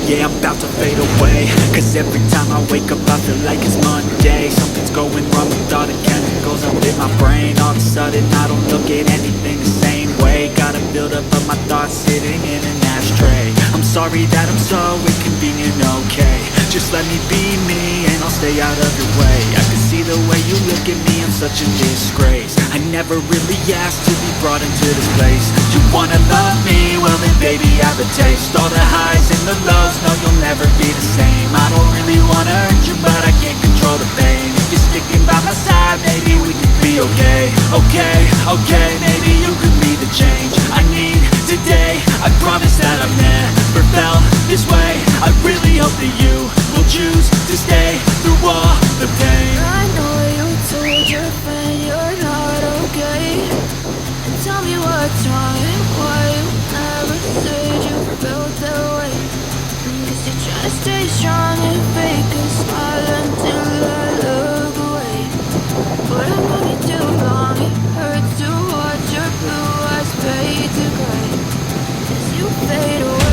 yeah, I'm about to fade away. Cause every time I wake up I feel like it's Monday. Something's going wrong with all the chemicals up in my brain. All of a sudden I don't look at anything the same way. Gotta build up of my thoughts sitting in an ashtray. I'm sorry that I'm so inconvenient, okay. Just let me be me and I'll stay out of your way. I can see the way you look at me, I'm such a disgrace. I never really asked to be brought into this place. You wanna love me? Well then baby I have a taste. All the highs and the lows, no you'll never be the same. I don't really wanna hurt you but I can't control the pain. If you're sticking by my side, maybe we could be okay. Okay, okay, maybe you could be the change I need today. I promise that I've never felt this way. I really hope that you will choose to stay through all the pain. I know you told your friend you're not okay. And tell me what's wrong and why you never said you felt that way. Cause you're trying to stay strong and fake a smile until I look away. But I've known you too long, it hurts to watch your blue eyes fade to gray as you fade away.